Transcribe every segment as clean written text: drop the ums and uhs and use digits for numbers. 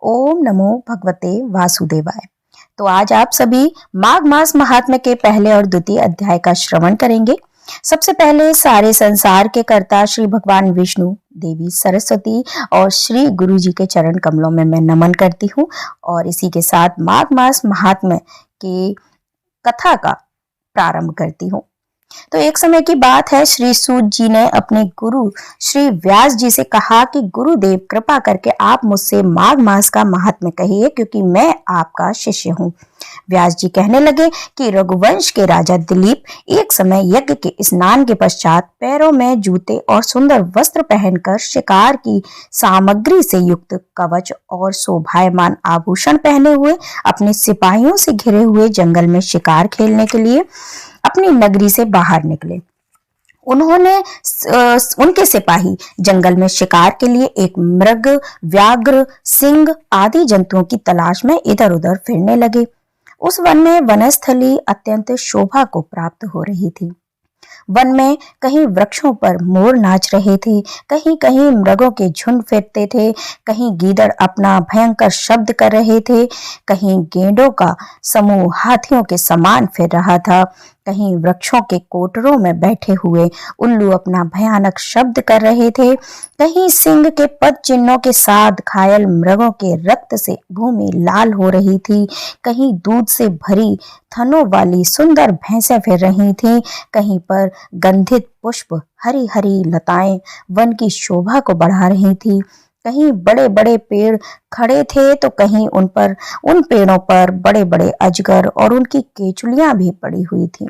ओम नमो भगवते वासुदेवाय। तो आज आप सभी माघ मास महात्म्य के पहले और द्वितीय अध्याय का श्रवण करेंगे। सबसे पहले सारे संसार के कर्ता श्री भगवान विष्णु, देवी सरस्वती और श्री गुरु जी के चरण कमलों में मैं नमन करती हूँ और इसी के साथ माघ मास महात्म्य की कथा का प्रारंभ करती हूँ। तो एक समय की बात है, श्री सूत जी ने अपने गुरु श्री व्यास जी से कहा कि गुरुदेव कृपा करके आप मुझसे माघ मास का महात्म्य कहिए क्योंकि मैं आपका शिष्य हूँ। व्यास जी कहने लगे कि रघुवंश के राजा दिलीप एक समय यज्ञ के स्नान के पश्चात पैरों में जूते और सुंदर वस्त्र पहनकर शिकार की सामग्री से युक्त कवच और शोभायमान आभूषण पहने हुए अपने सिपाहियों से घिरे हुए जंगल में शिकार खेलने के लिए अपनी नगरी से बाहर निकले। उनके सिपाही जंगल में शिकार के लिए एक मृग, व्याघ्र, सिंह आदि जंतुओं की तलाश में इधर उधर फिरने लगे। उस वन में वनस्थली अत्यंत शोभा को प्राप्त हो रही थी। वन में कहीं वृक्षों पर मोर नाच रहे थे, कहीं कहीं मृगों के झुंड फिरते थे, कहीं गीदड़ अपना भयंकर शब्द कर रहे थे, कहीं गेंडों का समूह हाथियों के समान फिर रहा था, कहीं वृक्षों के कोटरों में बैठे हुए उल्लू अपना भयानक शब्द कर रहे थे, कहीं सिंह के पद चिन्हों के साथ घायल मृगों के रक्त से भूमि लाल हो रही थी, कहीं दूध से भरी थनों वाली सुंदर भैंसें फिर रही थीं, कहीं पर गंधित पुष्प, हरी हरी लताएं वन की शोभा को बढ़ा रही थी, कहीं बड़े बड़े पेड़ खड़े थे तो कहीं उन पेड़ों पर बड़े बड़े अजगर और उनकी केचुलियां भी पड़ी हुई थीं।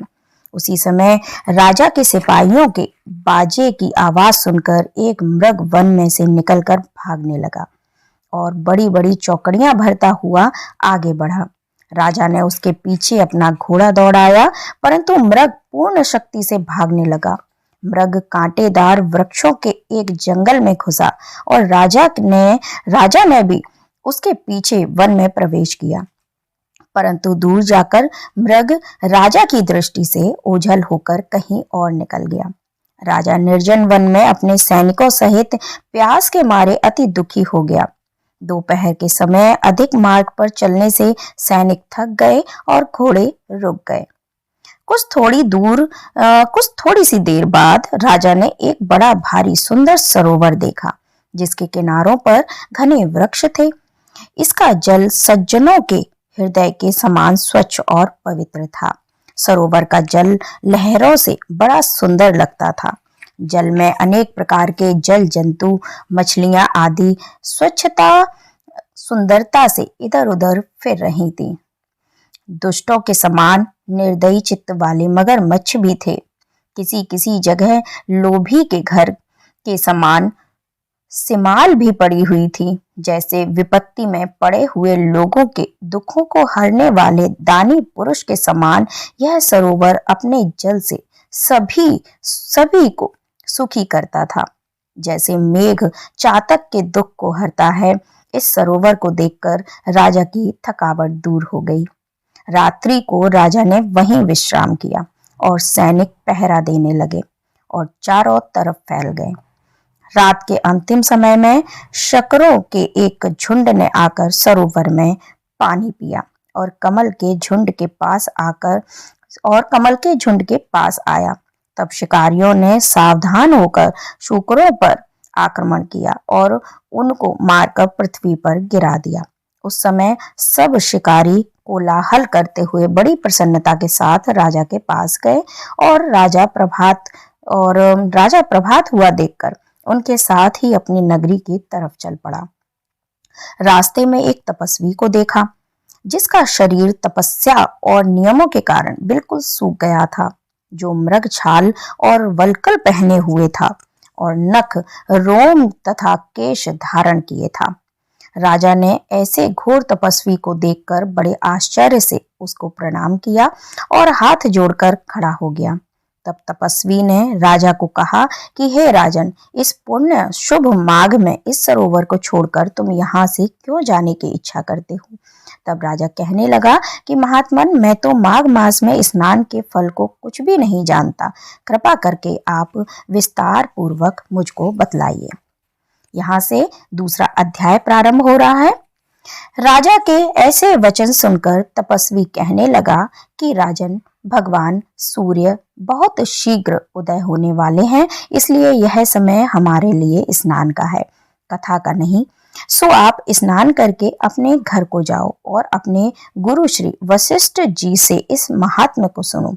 उसी समय राजा के सिपाहियों के बाजे की आवाज सुनकर एक मृग वन में से निकलकर भागने लगा और बड़ी बड़ी चौकड़ियां भरता हुआ आगे बढ़ा। राजा ने उसके पीछे अपना घोड़ा दौड़ाया, परंतु मृग पूर्ण शक्ति से भागने लगा। मृग कांटेदार वृक्षों के एक जंगल में घुसा और राजा ने भी उसके पीछे वन में प्रवेश किया, परंतु दूर जाकर मृग राजा की दृष्टि से ओझल होकर कहीं और निकल गया। राजा निर्जन वन में अपने सैनिकों सहित प्यास के मारे अति दुखी हो गया। दोपहर के समय अधिक मार्ग पर चलने से सैनिक थक गए और घोड़े रुक गए। कुछ थोड़ी सी देर बाद राजा ने एक बड़ा भारी सुंदर सरोवर देखा जिसके किनारों पर घने वृक्ष थे। इसका जल सज्जनों के हृदय के समान स्वच्छ और पवित्र था। सरोवर का जल लहरों से बड़ा सुंदर लगता था। जल में अनेक प्रकार के जल जंतु, मछलियां आदि सुंदरता से इधर उधर फिर रही थी। दुष्टों के समान निर्दयी चित्त वाले मगरमच्छ भी थे। किसी किसी जगह लोभी के घर के समान सिमाल भी पड़ी हुई थी। जैसे विपत्ति में पड़े हुए लोगों के दुखों को हरने वाले दानी पुरुष के समान यह सरोवर अपने जल से सभी को सुखी करता था। जैसे मेघ चातक के दुख को हरता है, इस सरोवर को देखकर राजा की थकावट दूर हो गई। रात्रि को राजा ने वहीं विश्राम किया और सैनिक पहरा देने लगे और चारों तरफ फैल गए। रात के अंतिम समय में शकरों के एक झुंड ने आकर सरोवर में पानी पिया और कमल के झुंड के पास आया। तब शिकारियों ने सावधान होकर शूकरों पर आक्रमण किया और उनको मारकर पृथ्वी पर गिरा दिया। उस समय सब शिकारी कोलाहल करते हुए बड़ी प्रसन्नता के साथ राजा के पास गए और राजा प्रभात हुआ देखकर उनके साथ ही अपनी नगरी की तरफ चल पड़ा। रास्ते में एक तपस्वी को देखा जिसका शरीर तपस्या और नियमों के कारण बिल्कुल सूख गया था, जो मृग छाल और वल्कल पहने हुए था और नख, रोम तथा केश धारण किए था। राजा ने ऐसे घोर तपस्वी को देखकर बड़े आश्चर्य से उसको प्रणाम किया और हाथ जोड़कर खड़ा हो गया। तब तपस्वी ने राजा को कहा कि हे राजन, इस पुण्य शुभ माघ में इस सरोवर को छोड़कर तुम यहाँ से क्यों जाने की इच्छा करते हो? तब राजा कहने लगा कि महात्मन, मैं तो माघ मास में स्नान के फल को कुछ भी नहीं जानता। कृपा करके आप विस्तार पूर्वक मुझको बतलाइए। यहाँ से दूसरा अध्याय प्रारंभ हो रहा है। राजा के ऐसे वचन सुनकर तपस्वी कहने लगा कि राजन, भगवान सूर्य बहुत शीघ्र उदय होने वाले हैं, इसलिए यह समय हमारे लिए स्नान का है, कथा का नहीं। सो आप स्नान करके अपने घर को जाओ और अपने गुरु श्री वशिष्ठ जी से इस महात्म्य को सुनो।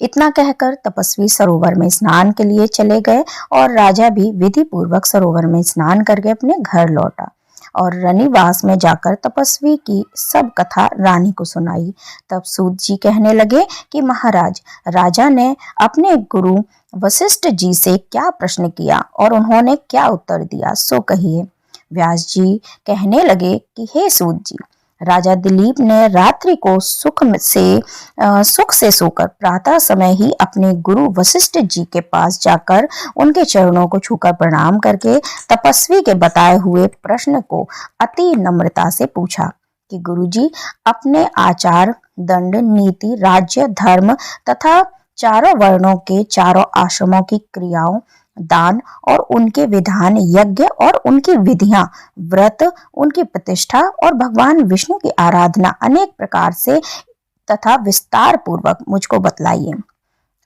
इतना कहकर तपस्वी सरोवर में स्नान के लिए चले गए और राजा भी विधि पूर्वक सरोवर में स्नान करके अपने घर लौटा और रनिवास में जाकर तपस्वी की सब कथा रानी को सुनाई। तब सूत जी कहने लगे कि महाराज, राजा ने अपने गुरु वशिष्ठ जी से क्या प्रश्न किया और उन्होंने क्या उत्तर दिया, सो कहिए। व्यास जी कहने लगे कि हे सूत जी, राजा दिलीप ने रात्रि को सुख से सोकर प्रातः समय ही अपने गुरु वशिष्ठ जी के पास जाकर उनके चरणों को छूकर प्रणाम करके तपस्वी के बताए हुए प्रश्न को अति नम्रता से पूछा कि गुरुजी, अपने आचार, दंड, नीति, राज्य, धर्म तथा चारों वर्णों के चारों आश्रमों की क्रियाओं, दान और उनके विधान, यज्ञ और उनकी विधियां, व्रत, उनकी प्रतिष्ठा और भगवान विष्णु की आराधना अनेक प्रकार से तथा विस्तार पूर्वक मुझको बतलाइए।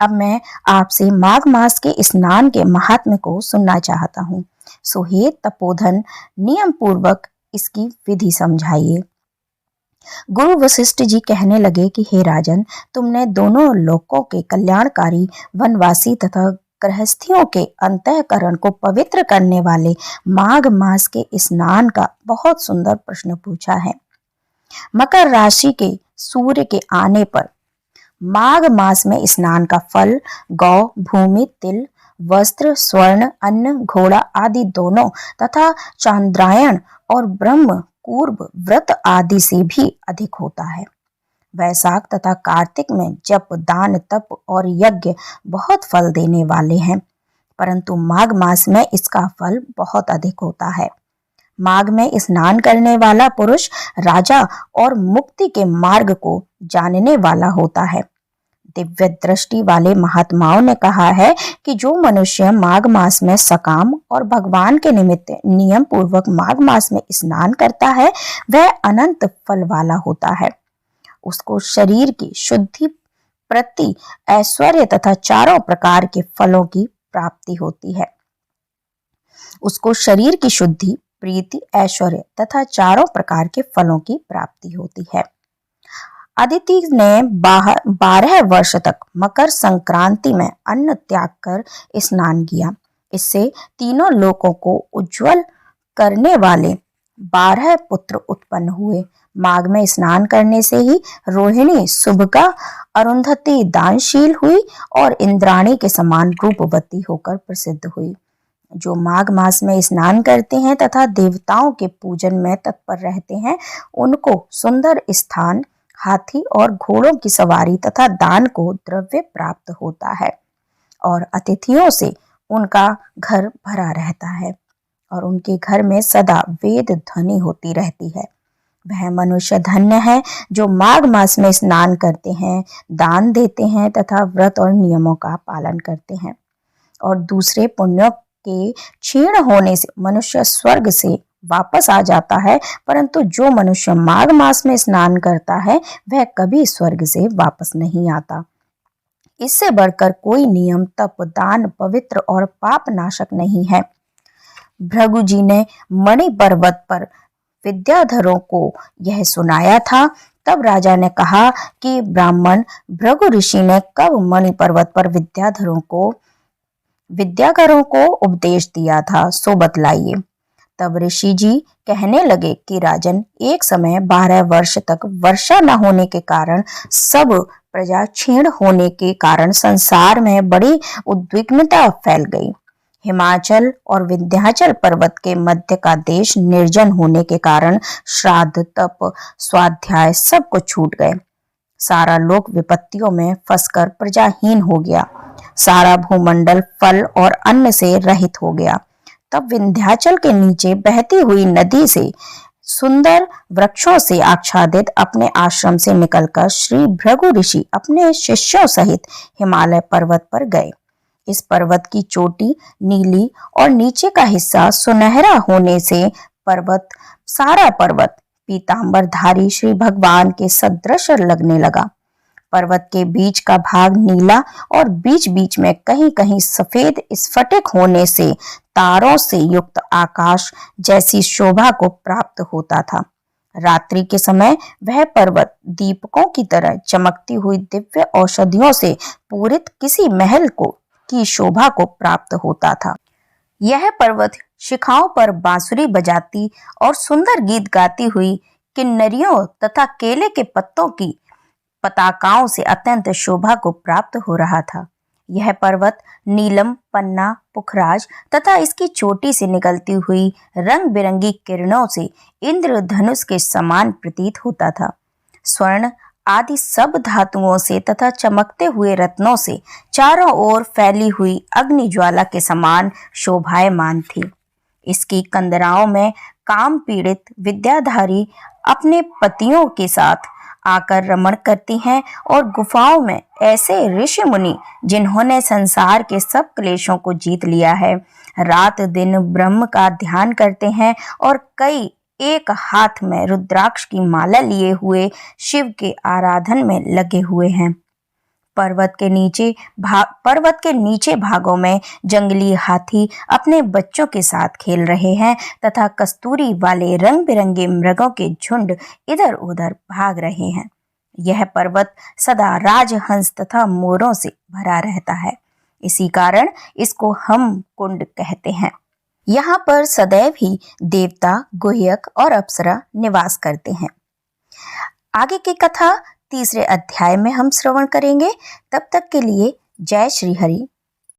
अब मैं आपसे माघ मास के स्नान के महात्म्य को सुनना चाहता हूँ। सो हे तपोधन, नियम पूर्वक इसकी विधि समझाइए। गुरु वशिष्ठ जी कहने लगे कि हे राजन, तुमने दोनों लोकों के कल्याणकारी, वनवासी तथा गृहस्थियों के अंतःकरण को पवित्र करने वाले माघ मास के स्नान का बहुत सुंदर प्रश्न पूछा है। मकर राशि के सूर्य के आने पर माघ मास में स्नान का फल गौ, भूमि, तिल, वस्त्र, स्वर्ण, अन्न, घोड़ा आदि दोनों तथा चांद्रायण और ब्रह्म पूर्व व्रत आदि से भी अधिक होता है। वैशाख तथा कार्तिक में जप, दान, तप और यज्ञ बहुत फल देने वाले हैं, परंतु माघ मास में इसका फल बहुत अधिक होता है। माघ में स्नान करने वाला पुरुष राजा और मुक्ति के मार्ग को जानने वाला होता है। दिव्य दृष्टि वाले महात्माओं ने कहा है कि जो मनुष्य माघ मास में सकाम और भगवान के निमित्त नियम पूर्वक माघ मास में स्नान करता है, वह अनंत फल वाला होता है। उसको शरीर की शुद्धि, प्रति, ऐश्वर्य तथा चारों प्रकार के फलों की प्राप्ति होती है। उसको शरीर की शुद्धि, प्रीति, ऐश्वर्य तथा चारों प्रकार के फलों की प्राप्ति होती है। अदिति ने 12 वर्ष तक मकर संक्रांति में अन्न त्याग कर स्नान किया। इससे तीनों लोकों को उज्जवल करने वाले 12 पुत्र उत्पन्न हुए। माघ में स्नान करने से ही रोहिणी शुभका, अरुंधति दानशील हुई और इंद्राणी के समान रूपवती होकर प्रसिद्ध हुई। जो माघ मास में स्नान करते हैं तथा देवताओं के पूजन में तत्पर रहते हैं, उनको सुंदर स्थान, हाथी और घोड़ों की सवारी तथा दान को द्रव्य प्राप्त होता है और अतिथियों से उनका घर भरा रहता है और उनके घर में सदा वेद ध्वनि होती रहती है। वह मनुष्य धन्य है जो माघ मास में स्नान करते हैं, दान देते हैं तथा व्रत और नियमों का पालन करते हैं। और दूसरे पुण्यों के क्षीण होने से मनुष्य स्वर्ग से वापस आ जाता है, परंतु जो मनुष्य माघ मास में स्नान करता है वह कभी स्वर्ग से वापस नहीं आता। इससे बढ़कर कोई नियम, तप, दान पवित्र और पाप नाशक नहीं है। भृगु जी ने मणि पर्वत पर विद्याधरों को यह सुनाया था। तब राजा ने कहा कि ब्राह्मण भृगु ऋषि ने कब मणि पर्वत पर विद्याधरों को उपदेश दिया था, सो बतलाइए। तब ऋषि जी कहने लगे कि राजन, एक समय 12 वर्ष तक वर्षा न होने के कारण, सब प्रजा क्षीण होने के कारण संसार में बड़ी उद्विग्नता फैल गई। हिमाचल और विंध्याचल पर्वत के मध्य का देश निर्जन होने के कारण श्राद्ध, तप, स्वाध्याय सब कुछ छूट गए। सारा लोक विपत्तियों में फंसकर प्रजाहीन हो गया। सारा भूमंडल फल और अन्न से रहित हो गया। तब विंध्याचल के नीचे बहती हुई नदी से सुंदर वृक्षों से आच्छादित अपने आश्रम से निकलकर श्री भृगु ऋषि अपने शिष्यों सहित हिमालय पर्वत पर गए। इस पर्वत की चोटी नीली और नीचे का हिस्सा सुनहरा होने से पर्वत सारा पर्वत पीतांबरधारी श्री भगवान के सदृश लगने लगा। पर्वत के बीच का भाग नीला और बीच बीच में कहीं कहीं सफेद स्फटिक होने से तारों से युक्त आकाश जैसी शोभा को प्राप्त होता था। रात्रि के समय वह पर्वत दीपकों की तरह चमकती हुई दिव्य औषधियों से पूरित किसी महल को की शोभा को प्राप्त होता था। यह पर्वत शिखाओं पर बांसुरी बजाती और सुंदर गीत गाती हुई किन्नरियों तथा केले के पत्तों की पताकाओं से अत्यंत शोभा को प्राप्त हो रहा था। यह पर्वत नीलम, पन्ना, पुखराज तथा इसकी चोटी से निकलती हुई रंग बिरंगी किरणों से इंद्रधनुष के समान प्रतीत होता था। स्वर्ण आदि सब धातुओं से तथा चमकते हुए रत्नों से चारों ओर फैली हुई अग्नि ज्वाला के समान शोभायमान थी। इसकी कंदराओं में काम पीड़ित विद्याधारी अपने पतियों के साथ आकर रमण करती हैं और गुफाओं में ऐसे ऋषि मुनि जिन्होंने संसार के सब क्लेशों को जीत लिया है, रात दिन ब्रह्म का ध्यान करते हैं और कई एक हाथ में रुद्राक्ष की माला लिए हुए शिव के आराधन में लगे हुए हैं। पर्वत के नीचे भागों में जंगली हाथी अपने बच्चों के साथ खेल रहे हैं तथा कस्तूरी वाले रंग बिरंगे मृगों के झुंड इधर उधर भाग रहे हैं। यह पर्वत सदा राजहंस तथा मोरों से भरा रहता है, इसी कारण इसको हम कुंड कहते हैं। यहाँ पर सदैव ही देवता, गुह्यक और अप्सरा निवास करते हैं। आगे की कथा तीसरे अध्याय में हम श्रवण करेंगे। तब तक के लिए जय श्री हरि।